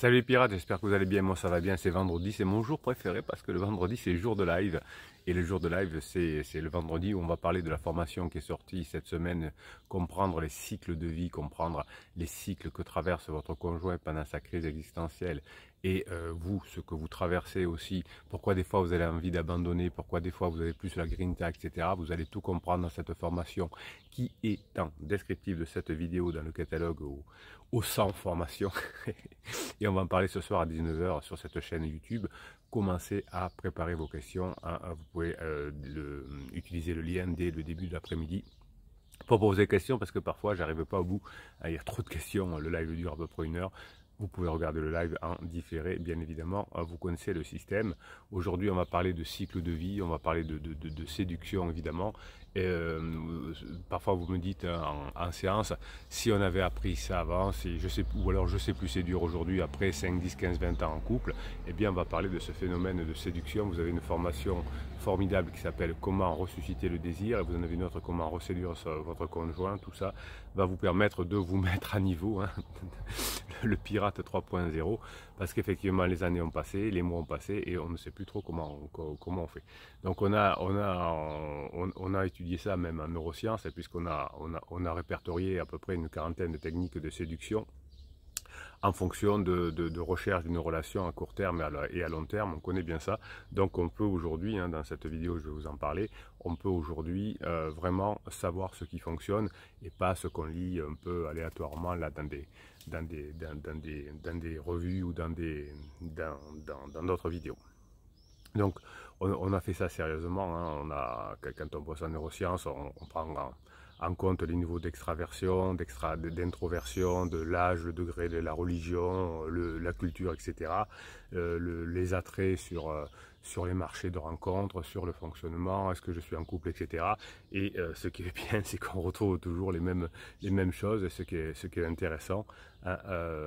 Salut les pirates, j'espère que vous allez bien, moi ça va bien, c'est vendredi, c'est mon jour préféré parce que le vendredi c'est le jour de live. Et le jour de live c'est le vendredi où on va parler de la formation qui est sortie cette semaine, comprendre les cycles de vie, comprendre les cycles que traverse votre conjoint pendant sa crise existentielle. Et vous, ce que vous traversez aussi, pourquoi des fois vous avez envie d'abandonner, pourquoi des fois vous avez plus la grinta, etc. Vous allez tout comprendre dans cette formation qui est en descriptif de cette vidéo dans le catalogue au 100 formation. Et on va en parler ce soir à 19 h sur cette chaîne YouTube. Commencez à préparer vos questions. Vous pouvez utiliser le lien dès le début de l'après-midi pour poser des questions parce que parfois j'arrive pas au bout. Il y a trop de questions. Le live dure à peu près 1 heure. Vous pouvez regarder le live en différé, bien évidemment. Vous connaissez le système. Aujourd'hui, on va parler de cycle de vie, on va parler de séduction, évidemment. Et, parfois, vous me dites en séance, si on avait appris ça avant, ou alors je sais plus, c'est dur aujourd'hui, après 5, 10, 15, 20 ans en couple, eh bien, on va parler de ce phénomène de séduction. Vous avez une formation formidable qui s'appelle Comment ressusciter le désir, et vous en avez une autre, Comment reséduire votre conjoint. Tout ça va vous permettre de vous mettre à niveau, hein, le pirate 3.0, parce qu'effectivement les années ont passé, les mois ont passé et on ne sait plus trop comment on fait. Donc on a étudié ça même en neurosciences, puisqu'on a répertorié à peu près une quarantaine de techniques de séduction en fonction de recherche d'une relation à court terme et à long terme. On connaît bien ça. Donc on peut aujourd'hui, hein, dans cette vidéo je vais vous en parler, on peut aujourd'hui vraiment savoir ce qui fonctionne et pas ce qu'on lit un peu aléatoirement là dans des revues ou dans d'autres vidéos. Donc on a fait ça sérieusement, hein. Quand on bosse en neurosciences, on prend en compte les niveaux d'extraversion, d'introversion, de l'âge, le degré de la religion, la culture, etc. Les attraits sur les marchés de rencontres, sur le fonctionnement, est-ce que je suis en couple, etc. Et ce qui est bien, c'est qu'on retrouve toujours les mêmes choses, et ce qui est intéressant. Hein.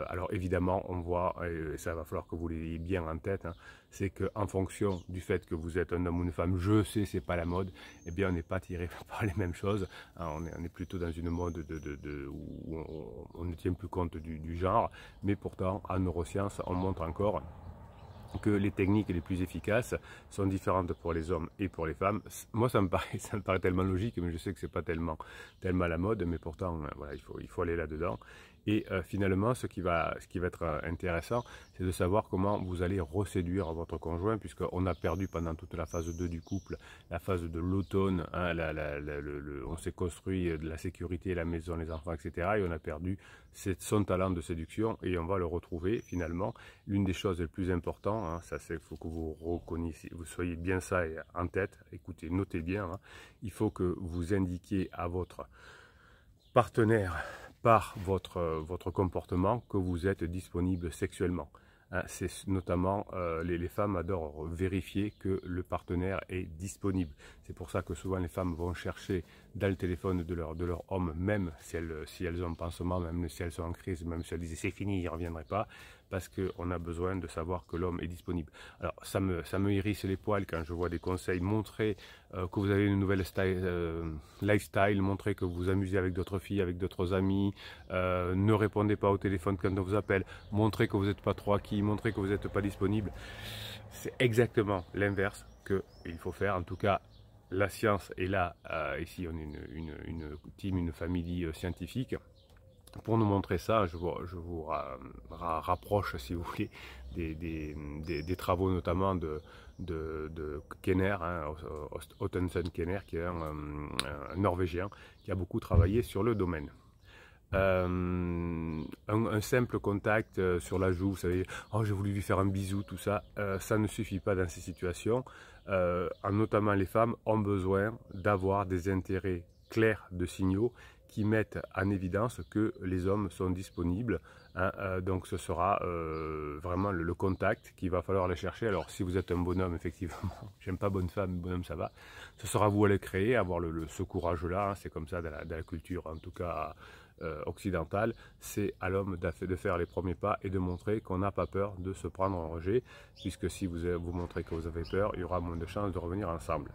Alors évidemment, on voit, et ça va falloir que vous l'ayez bien en tête, hein, c'est qu'en fonction du fait que vous êtes un homme ou une femme, je sais, c'est pas la mode, eh bien on n'est pas tiré par les mêmes choses. Hein, on est plutôt dans une mode où on ne tient plus compte du genre, mais pourtant en neurosciences, on montre encore que les techniques les plus efficaces sont différentes pour les hommes et pour les femmes. Moi, ça me paraît tellement logique, mais je sais que c'est pas tellement la mode, mais pourtant, voilà, il faut aller là-dedans. Et finalement, ce qui va être intéressant, c'est de savoir comment vous allez reséduire votre conjoint, puisqu'on a perdu pendant toute la phase 2 du couple, la phase de l'automne, hein, on s'est construit de la sécurité, la maison, les enfants, etc. Et on a perdu son talent de séduction, et on va le retrouver finalement. L'une des choses les plus importantes, hein, ça c'est, il faut que vous reconnaissiez, vous soyez bien ça en tête, écoutez, notez bien, hein, il faut que vous indiquiez à votre partenaire par votre comportement que vous êtes disponible sexuellement. Hein, c'est notamment, les femmes adorent vérifier que le partenaire est disponible. C'est pour ça que souvent les femmes vont chercher dans le téléphone de leur homme, même si elles ont un pansement, même si elles sont en crise, même si elles disent c'est fini, il ne reviendrait pas, parce qu'on a besoin de savoir que l'homme est disponible. Alors ça me hérisse les poils quand je vois des conseils, montrer que vous avez une nouvelle lifestyle, montrer que vous vous amusez avec d'autres filles, avec d'autres amis, ne répondez pas au téléphone quand on vous appelle, montrer que vous n'êtes pas trop acquis, montrer que vous n'êtes pas disponible. C'est exactement l'inverse qu'il faut faire. En tout cas, la science est là. Ici, on est une team, une famille scientifique. Pour nous montrer ça, je vous rapproche, si vous voulez, des travaux notamment de Kenner, hein, Ottensen Kenner, qui est un Norvégien, qui a beaucoup travaillé sur le domaine. Un simple contact sur la joue, vous savez, oh j'ai voulu lui faire un bisou, tout ça, ça ne suffit pas dans ces situations. Notamment les femmes ont besoin d'avoir des intérêts clairs de signaux qui mettent en évidence que les hommes sont disponibles. Hein, donc ce sera vraiment le contact qu'il va falloir aller chercher. Alors si vous êtes un bonhomme, effectivement, j'aime pas bonne femme, bonhomme ça va, ce sera vous à le créer, avoir ce courage-là, hein, c'est comme ça dans la culture, en tout cas occidentale, c'est à l'homme de faire les premiers pas et de montrer qu'on n'a pas peur de se prendre en rejet, puisque si vous montrez que vous avez peur, il y aura moins de chances de revenir ensemble.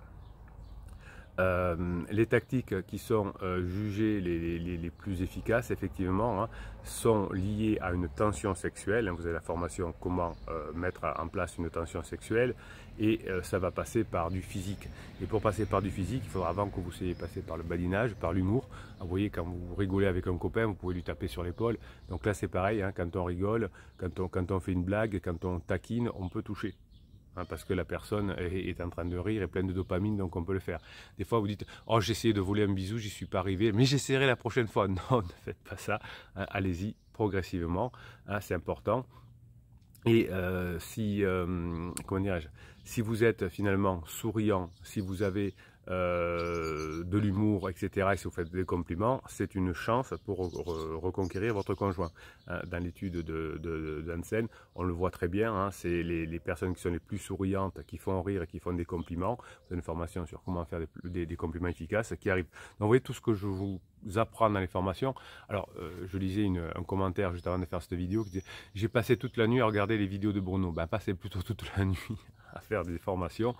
Les tactiques qui sont jugées les plus efficaces, effectivement, hein, sont liées à une tension sexuelle. Vous avez la formation comment mettre en place une tension sexuelle, et ça va passer par du physique. Et pour passer par du physique, il faudra avant que vous soyez passé par le badinage, par l'humour. Vous voyez, quand vous rigolez avec un copain, vous pouvez lui taper sur l'épaule. Donc là, c'est pareil, hein, quand on rigole, quand on fait une blague, quand on taquine, on peut toucher. Parce que la personne est en train de rire, est pleine de dopamine, donc on peut le faire. Des fois, vous dites « Oh, j'ai essayé de voler un bisou, j'y suis pas arrivé, mais j'essaierai la prochaine fois. » Non, ne faites pas ça. Allez-y progressivement, c'est important. Et comment dirais-je, si vous êtes finalement souriant, si vous avez de l'humour, etc., et si vous faites des compliments, c'est une chance pour reconquérir votre conjoint. Dans l'étude d'Hansen, on le voit très bien, hein, c'est les personnes qui sont les plus souriantes, qui font rire et qui font des compliments. Vous avez une formation sur comment faire des compliments efficaces qui arrivent. Donc vous voyez tout ce que je vous apprends dans les formations. Alors, je lisais un commentaire juste avant de faire cette vidéo qui disait « J'ai passé toute la nuit à regarder les vidéos de Bruno. » Ben, passez plutôt toute la nuit à faire des formations.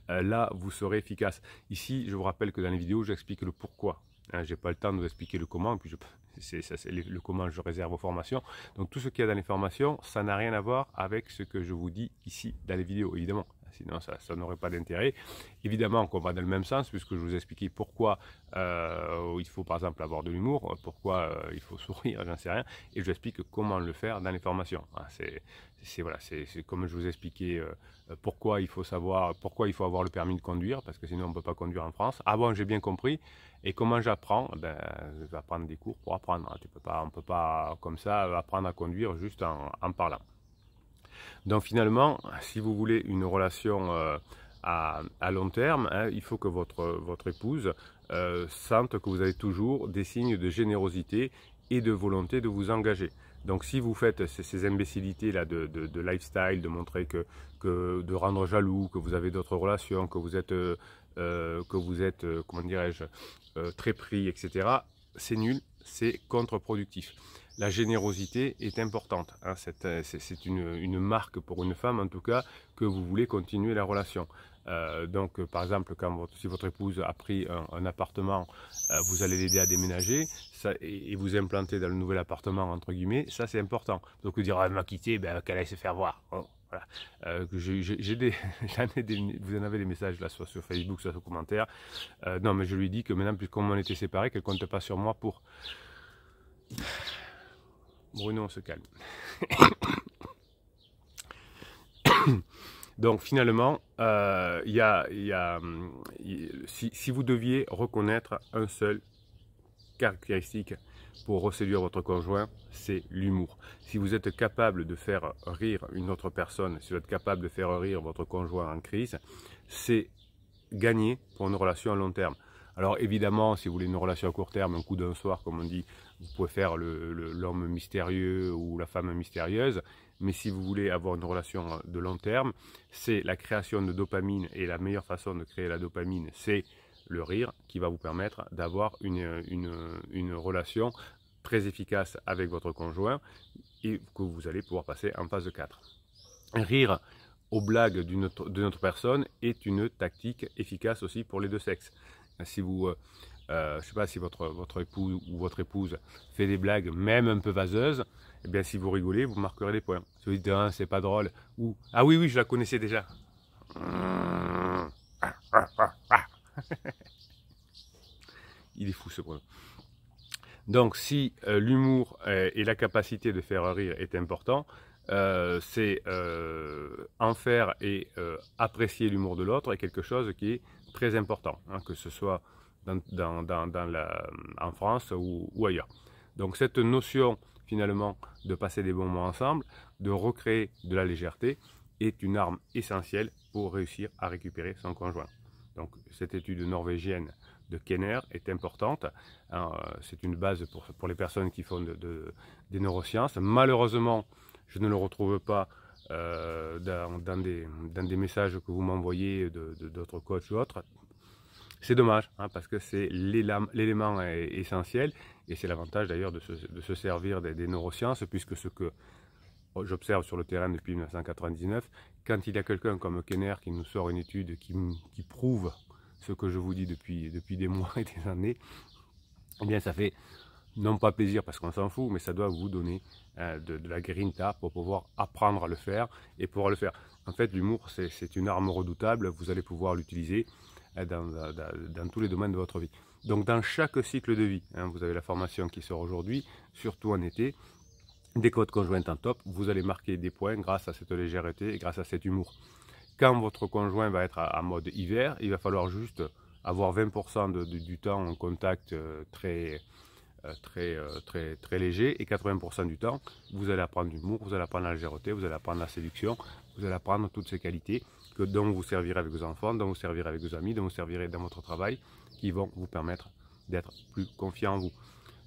Là, vous serez efficace. Ici, je vous rappelle que dans les vidéos, j'explique le pourquoi. Je n'ai pas le temps de vous expliquer le comment, puis le comment je réserve aux formations. Donc, tout ce qu'il y a dans les formations, ça n'a rien à voir avec ce que je vous dis ici dans les vidéos, évidemment. Sinon, ça n'aurait pas d'intérêt. Évidemment qu'on va dans le même sens, puisque je vous ai expliqué pourquoi il faut, par exemple, avoir de l'humour, pourquoi il faut sourire, j'en sais rien, et je vous explique comment le faire dans les formations. Voilà, c'est comme je vous ai expliqué pourquoi il faut avoir le permis de conduire, parce que sinon on ne peut pas conduire en France. Ah bon, j'ai bien compris. Et comment j'apprends? Ben, je vais prendre des cours pour apprendre. On ne peut pas comme ça apprendre à conduire juste en parlant. Donc finalement, si vous voulez une relation à long terme, hein, il faut que votre épouse sente que vous avez toujours des signes de générosité et de volonté de vous engager. Donc si vous faites ces imbécilités-là de lifestyle, de montrer de rendre jaloux, que vous avez d'autres relations, que vous êtes comment dirais-je, très pris, etc., c'est nul, c'est contre-productif. La générosité est importante. Hein, c'est une marque pour une femme, en tout cas, que vous voulez continuer la relation. Donc, par exemple, si votre épouse a pris un appartement, vous allez l'aider à déménager et vous implanter dans le nouvel appartement, entre guillemets, ça c'est important. Donc, vous dire, elle m'a quitté, ben, qu'elle aille se faire voir. Bon, voilà. Vous en avez des messages là, soit sur Facebook, soit sur commentaires. Non, mais je lui dis que maintenant, puisqu'on on était séparés, qu'elle ne compte pas sur moi pour... Bruno, on se calme. Donc finalement, si vous deviez reconnaître un seul caractéristique pour reséduire votre conjoint, c'est l'humour. Si vous êtes capable de faire rire une autre personne, si vous êtes capable de faire rire votre conjoint en crise, c'est gagner pour une relation à long terme. Alors évidemment, si vous voulez une relation à court terme, un coup d'un soir, comme on dit, vous pouvez faire l'homme mystérieux ou la femme mystérieuse. Mais si vous voulez avoir une relation de long terme, c'est la création de dopamine. Et la meilleure façon de créer la dopamine, c'est le rire, qui va vous permettre d'avoir une relation très efficace avec votre conjoint et que vous allez pouvoir passer en phase 4. Rire aux blagues d'une autre personne est une tactique efficace aussi pour les deux sexes. Si vous, je ne sais pas si votre époux ou votre épouse fait des blagues, même un peu vaseuses, eh bien si vous rigolez, vous marquerez des points. Si vous dites ah, c'est pas drôle, ou ah oui, je la connaissais déjà. Il est fou ce Bruno. Donc si l'humour et la capacité de faire rire est important, c'est en faire et apprécier l'humour de l'autre est quelque chose qui est très important, hein, que ce soit en France ou ailleurs. Donc cette notion finalement de passer des bons moments ensemble, de recréer de la légèreté, est une arme essentielle pour réussir à récupérer son conjoint. Donc cette étude norvégienne de Kenner est importante. C'est une base pour les personnes qui font des neurosciences. Malheureusement, je ne le retrouve pas dans des messages que vous m'envoyez d'autres coachs ou autres. C'est dommage, hein, parce que c'est l'élément essentiel, et c'est l'avantage d'ailleurs de se servir des neurosciences, puisque ce que j'observe sur le terrain depuis 1999, quand il y a quelqu'un comme Kenner qui nous sort une étude qui prouve ce que je vous dis depuis des mois et des années, eh bien ça fait non pas plaisir parce qu'on s'en fout, mais ça doit vous donner de la grinta pour pouvoir apprendre à le faire et pouvoir le faire. En fait, l'humour, c'est une arme redoutable, vous allez pouvoir l'utiliser dans tous les domaines de votre vie. Donc dans chaque cycle de vie, hein, vous avez la formation qui sort aujourd'hui, surtout en été. Dès que votre conjoint est en top, vous allez marquer des points grâce à cette légèreté et grâce à cet humour. Quand votre conjoint va être en mode hiver, il va falloir juste avoir 20% du temps en contact très léger, et 80% du temps, vous allez apprendre l'humour, vous allez apprendre la légèreté, vous allez apprendre la séduction, vous allez apprendre toutes ces qualités dont vous servirez avec vos enfants, dont vous servirez avec vos amis, dont vous servirez dans votre travail, qui vont vous permettre d'être plus confiant en vous.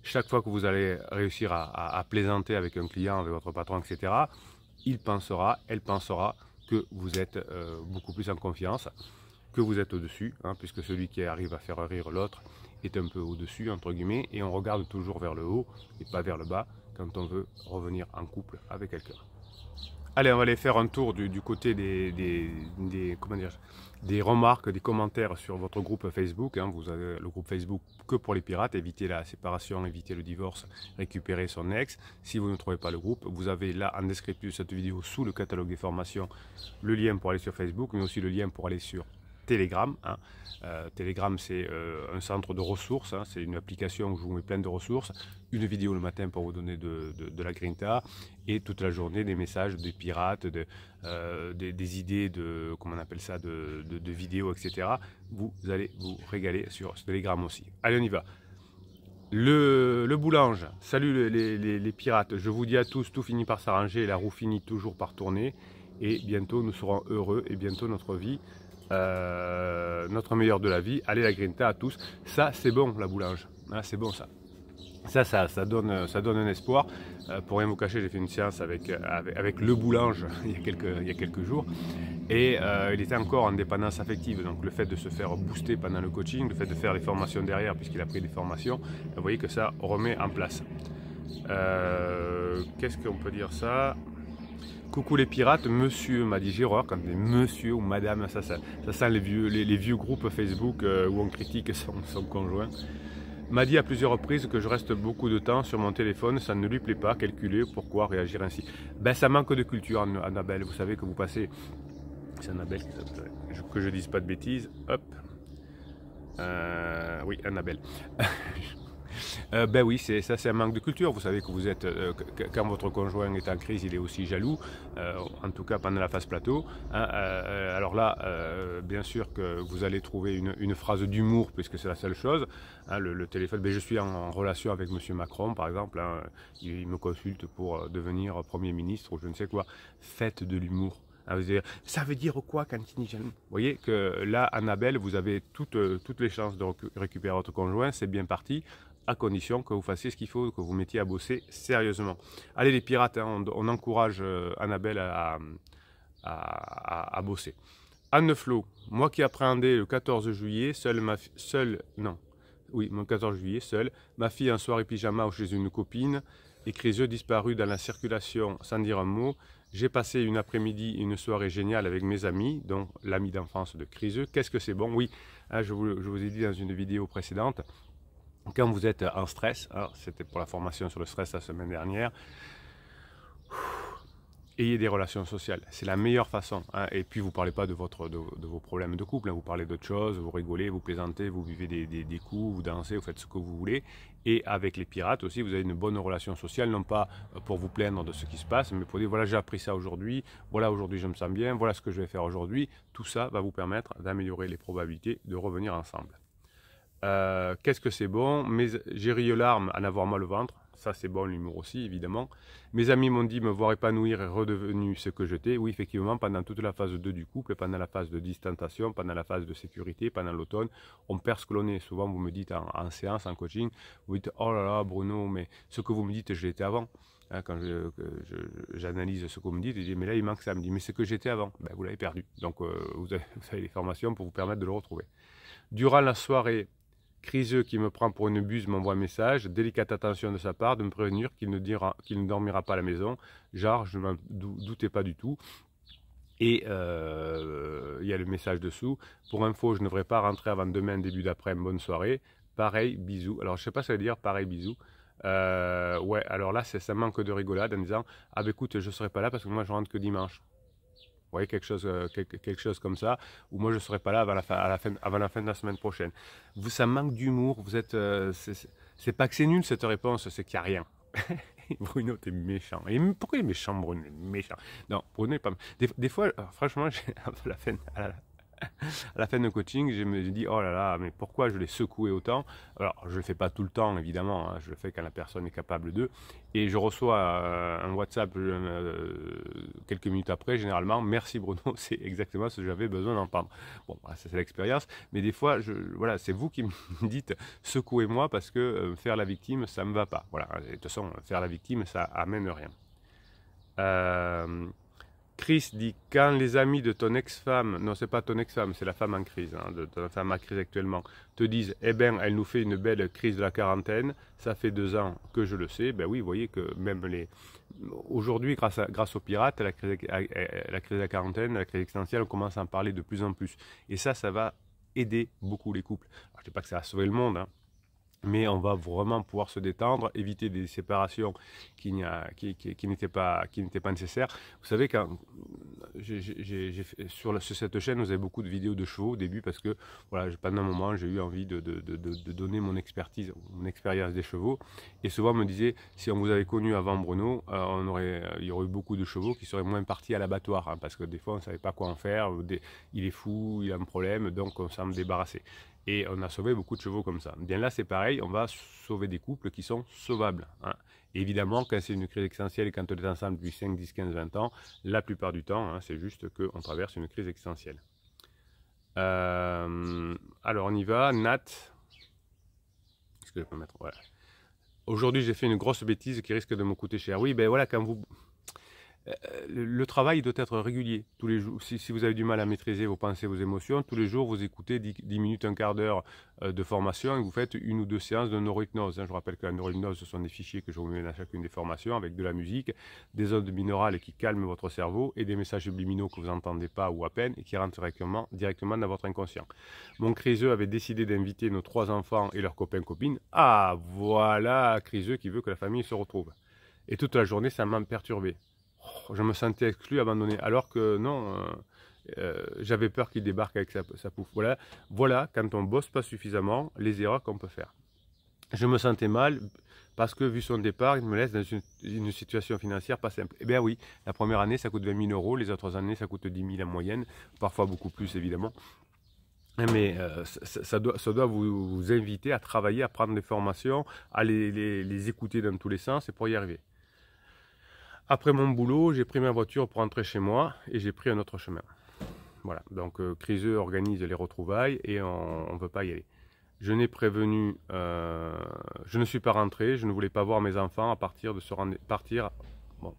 Chaque fois que vous allez réussir à plaisanter avec un client, avec votre patron, etc., il pensera, elle pensera que vous êtes beaucoup plus en confiance, que vous êtes au-dessus, hein, puisque celui qui arrive à faire rire l'autre est un peu au-dessus, entre guillemets, et on regarde toujours vers le haut et pas vers le bas quand on veut revenir en couple avec quelqu'un. Allez, on va aller faire un tour du côté des remarques, des commentaires sur votre groupe Facebook. Hein. Vous avez le groupe Facebook que pour les pirates, éviter la séparation, éviter le divorce, récupérer son ex. Si vous ne trouvez pas le groupe, vous avez là en description de cette vidéo, sous le catalogue des formations, le lien pour aller sur Facebook, mais aussi le lien pour aller sur Telegram. Hein. Telegram, c'est un centre de ressources, hein. C'est une application où je vous mets plein de ressources, une vidéo le matin pour vous donner de la grinta, et toute la journée des messages des pirates, des idées de, comment on appelle ça, de vidéos, etc. Vous allez vous régaler sur Telegram aussi. Allez, on y va. Le boulange, salut les pirates, je vous dis à tous, tout finit par s'arranger, la roue finit toujours par tourner, et bientôt nous serons heureux, et bientôt notre vie, notre meilleur de la vie, allez la grinta à tous. Ça c'est bon la boulange, hein, c'est bon ça. Ça donne un espoir. Pour rien vous cacher, j'ai fait une séance avec le boulange il y a quelques jours, et il était encore en dépendance affective. Donc le fait de se faire booster pendant le coaching, le fait de faire les formations derrière, puisqu'il a pris des formations, vous voyez que ça remet en place. Qu'est-ce qu'on peut dire ça? Coucou les pirates, monsieur m'a dit Gérard, quand on dit monsieur ou madame, ça sent les vieux groupes Facebook où on critique son conjoint. M'a dit à plusieurs reprises que je reste beaucoup de temps sur mon téléphone, ça ne lui plaît pas, calculer pourquoi réagir ainsi. Ben ça manque de culture, Annabelle, vous savez que vous passez, c'est Annabelle que je dise pas de bêtises, hop, oui Annabelle. Ben oui, ça c'est un manque de culture. Vous savez que vous êtes, quand votre conjoint est en crise, il est aussi jaloux, en tout cas pendant la phase plateau. Hein, alors là, bien sûr que vous allez trouver une phrase d'humour, puisque c'est la seule chose. Hein, le téléphone, ben je suis en relation avec monsieur Macron, par exemple. Hein, il me consulte pour devenir Premier ministre ou je ne sais quoi. Faites de l'humour. Ça veut dire quoi quand il dit jaloux? Vous voyez que là, Annabelle, vous avez toutes les chances de récupérer votre conjoint, c'est bien parti, à condition que vous fassiez ce qu'il faut, que vous mettiez à bosser sérieusement. Allez les pirates, hein, on encourage Annabelle à bosser. Anne Flo, moi qui appréhendais le 14 juillet, mon 14 juillet, seule, ma fille en soirée pyjama ou chez une copine, et Criseux disparu dans la circulation sans dire un mot. J'ai passé une après-midi, une soirée géniale avec mes amis, dont l'ami d'enfance de Criseux. Qu'est-ce que c'est bon? Oui, hein, je vous ai dit dans une vidéo précédente, quand vous êtes en stress, hein, c'était pour la formation sur le stress la semaine dernière, ayez des relations sociales, c'est la meilleure façon. Hein. Et puis vous ne parlez pas de vos problèmes de couple, hein. Vous parlez d'autre chose, vous rigolez, vous plaisantez, vous vivez des coups, vous dansez, vous faites ce que vous voulez. Et avec les pirates aussi, vous avez une bonne relation sociale, non pas pour vous plaindre de ce qui se passe, mais pour dire voilà j'ai appris ça aujourd'hui, voilà aujourd'hui je me sens bien, voilà ce que je vais faire aujourd'hui. Tout ça va vous permettre d'améliorer les probabilités de revenir ensemble. Qu'est-ce que c'est bon? J'ai ri aux larmes à en avoir mal au ventre. Ça c'est bon, l'humour aussi évidemment. Mes amis m'ont dit me voir épanouir et redevenu ce que j'étais. Oui effectivement, pendant toute la phase 2 du couple, pendant la phase de distanciation, pendant la phase de sécurité, pendant l'automne, on perd ce que l'on est. Souvent vous me dites en séance, en coaching, vous dites oh là là Bruno, mais ce que vous me dites je l'étais avant. Hein, quand j'analyse ce que vous me dites, je dis mais là il manque ça. Me dit mais c'est que j'étais avant. Ben, vous l'avez perdu. Donc vous avez des formations pour vous permettre de le retrouver. Durant la soirée, Criseux qui me prend pour une buse m'envoie un message, délicate attention de sa part de me prévenir qu'il ne dormira pas à la maison. Genre, je ne m'en doutais pas du tout. Et il y a le message dessous. Pour info, je ne devrais pas rentrer avant demain, début d'après-midi, bonne soirée. Pareil, bisous. Alors, je sais pas ce que ça veut dire, pareil, bisous. Ouais, alors là, ça manque de rigolade en disant, ah ben écoute, je serai pas là parce que moi, je rentre que dimanche. Vous voyez, quelque chose comme ça, ou moi, je serai pas là avant avant la fin de la semaine prochaine. Ça manque d'humour, vous êtes... c'est pas que c'est nul cette réponse, c'est qu'il n'y a rien. Bruno, t'es méchant. Et pourquoi il est méchant, Bruno? Il est méchant. Non, Bruno est pas... Des fois, franchement, à la fin de coaching, je me dis, oh là là, mais pourquoi je l'ai secoué autant? Alors, je ne le fais pas tout le temps, évidemment, hein, je le fais quand la personne est capable d'eux. Et je reçois un WhatsApp quelques minutes après, généralement, merci Bruno, c'est exactement ce que j'avais besoin d'entendre. Bon, voilà, ça c'est l'expérience, mais des fois, voilà, c'est vous qui me dites, secouez-moi parce que faire la victime, ça ne me va pas. Voilà, de toute façon, faire la victime, ça amène rien. Chris dit, quand les amis de ton ex-femme, non c'est pas ton ex-femme, c'est la femme en crise, hein, de ta femme en crise actuellement, te disent, eh bien elle nous fait une belle crise de la quarantaine, ça fait 2 ans que je le sais, ben oui, vous voyez que même aujourd'hui, grâce aux pirates, la crise de la quarantaine, la crise existentielle, on commence à en parler de plus en plus. Et ça va aider beaucoup les couples. Alors, je ne dis pas que ça va sauver le monde, hein, mais on va vraiment pouvoir se détendre, éviter des séparations qui n'étaient pas nécessaires. Vous savez, quand sur cette chaîne, vous avez beaucoup de vidéos de chevaux au début parce que voilà, pendant un moment, j'ai eu envie de donner mon expertise, mon expérience des chevaux. Et souvent, on me disait, si on vous avait connu avant Bruno, il y aurait eu beaucoup de chevaux qui seraient moins partis à l'abattoir, hein, parce que des fois, on ne savait pas quoi en faire. Il est fou, il a un problème, donc on s'en débarrasser. Et on a sauvé beaucoup de chevaux comme ça. Bien là, c'est pareil, on va sauver des couples qui sont sauvables. Hein. Et évidemment, quand c'est une crise existentielle et quand on est ensemble depuis 5, 10, 15, 20 ans, la plupart du temps, hein, c'est juste qu'on traverse une crise existentielle. Alors, on y va. Nat. Est-ce que je peux mettre? Voilà. Aujourd'hui, j'ai fait une grosse bêtise qui risque de me coûter cher. Oui, ben voilà, quand vous... Le travail doit être régulier. Tous les jours, si vous avez du mal à maîtriser vos pensées, vos émotions, tous les jours, vous écoutez 10 minutes, un quart d'heure de formation et vous faites 1 ou 2 séances de neurohypnose. Je rappelle que la neurohypnose, ce sont des fichiers que je vous mets dans chacune des formations avec de la musique, des ondes binaurales qui calment votre cerveau et des messages subliminaux que vous n'entendez pas ou à peine et qui rentrent directement dans votre inconscient. Mon Criseux avait décidé d'inviter nos 3 enfants et leurs copains-copines. Ah, voilà Criseux qui veut que la famille se retrouve. Et toute la journée, ça m'a perturbé. Je me sentais exclu, abandonné, alors que non, j'avais peur qu'il débarque avec sa pouffe. Voilà, quand on ne bosse pas suffisamment, les erreurs qu'on peut faire. Je me sentais mal parce que, vu son départ, il me laisse dans une situation financière pas simple. Eh bien oui, la première année, ça coûte 20 000 €, les autres années, ça coûte 10 000 en moyenne, parfois beaucoup plus, évidemment. Mais ça doit vous inviter à travailler, à prendre des formations, à les écouter dans tous les sens et pour y arriver. Après mon boulot, j'ai pris ma voiture pour rentrer chez moi et j'ai pris un autre chemin. Voilà, donc Criseux organise les retrouvailles et on ne veut pas y aller. Je n'ai prévenu, je ne suis pas rentré, je ne voulais pas voir mes enfants à partir de partir. Bon.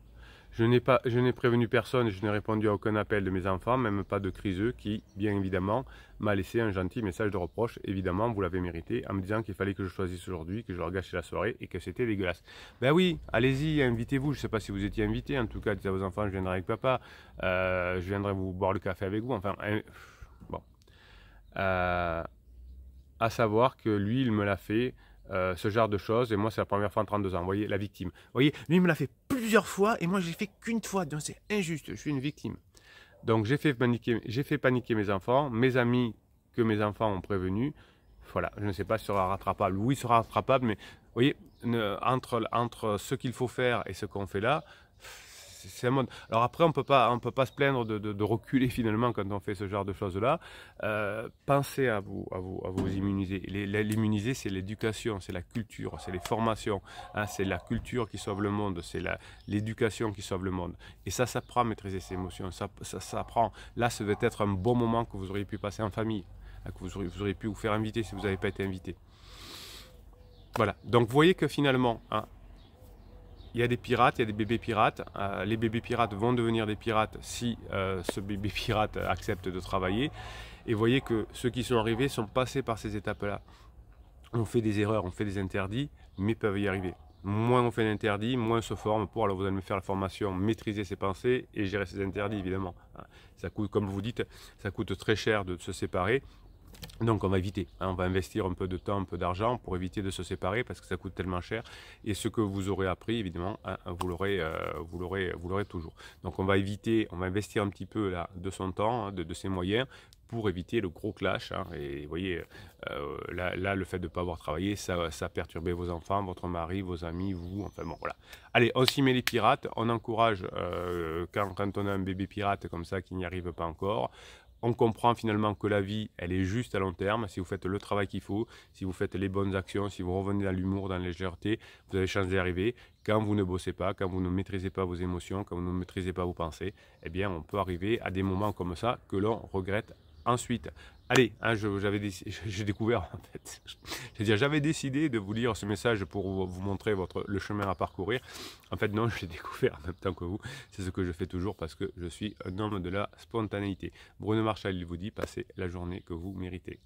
Je n'ai prévenu personne et je n'ai répondu à aucun appel de mes enfants, même pas de Criseux qui, bien évidemment, m'a laissé un gentil message de reproche. Évidemment, vous l'avez mérité, en me disant qu'il fallait que je choisisse aujourd'hui, que je leur gâchais la soirée et que c'était dégueulasse. Ben oui, allez-y, invitez-vous. Je ne sais pas si vous étiez invité. En tout cas, dites à vos enfants, je viendrai avec papa. Je viendrai vous boire le café avec vous. Enfin, bon. À savoir que lui, il me l'a fait. Ce genre de choses, et moi c'est la première fois en 32 ans, vous voyez, la victime. Vous voyez, lui il me l'a fait plusieurs fois, et moi je l'ai fait qu'une fois, donc c'est injuste, je suis une victime. Donc j'ai fait paniquer mes enfants, mes amis que mes enfants ont prévenus, voilà, je ne sais pas si ce sera rattrapable. Oui, il sera rattrapable, mais vous voyez, entre ce qu'il faut faire et ce qu'on fait là, c'est un monde. Alors après, on peut pas se plaindre de reculer finalement quand on fait ce genre de choses-là. Pensez à vous immuniser. L'immuniser, c'est l'éducation, c'est la culture, c'est les formations. Hein, c'est la culture qui sauve le monde, c'est l'éducation qui sauve le monde. Et ça s'apprend à maîtriser ses émotions. Ça s'apprend. Là, ça devait être un bon moment que vous auriez pu passer en famille, que vous auriez pu vous faire inviter si vous n'avez pas été invité. Voilà. Donc, vous voyez que finalement, hein, il y a des pirates, il y a des bébés pirates. Les bébés pirates vont devenir des pirates si ce bébé pirate accepte de travailler. Et vous voyez que ceux qui sont arrivés sont passés par ces étapes-là. On fait des erreurs, on fait des interdits, mais peuvent y arriver. Moins on fait d'interdits, moins on se forme pour, alors vous allez me faire la formation, maîtriser ses pensées et gérer ses interdits, évidemment. Ça coûte, comme vous dites, ça coûte très cher de se séparer. Donc on va éviter, on va investir un peu de temps, un peu d'argent pour éviter de se séparer parce que ça coûte tellement cher. Et ce que vous aurez appris, évidemment, vous l'aurez toujours. Donc on va éviter, on va investir un petit peu là, de son temps, de ses moyens pour éviter le gros clash. Et vous voyez, là, le fait de ne pas avoir travaillé, ça a perturbé vos enfants, votre mari, vos amis, vous, enfin bon, voilà. Allez, on s'y met les pirates, on encourage quand on a un bébé pirate comme ça qui n'y arrive pas encore. On comprend finalement que la vie, elle est juste à long terme. Si vous faites le travail qu'il faut, si vous faites les bonnes actions, si vous revenez dans l'humour, dans la légèreté, vous avez chance d'y arriver. Quand vous ne bossez pas, quand vous ne maîtrisez pas vos émotions, quand vous ne maîtrisez pas vos pensées, eh bien, on peut arriver à des moments comme ça que l'on regrette ensuite. Allez, j'ai découvert, en fait, j'avais décidé de vous lire ce message pour vous montrer le chemin à parcourir. En fait, non, j'ai découvert en même temps que vous. C'est ce que je fais toujours parce que je suis un homme de la spontanéité. Bruno Marchal, il vous dit, passez la journée que vous méritez.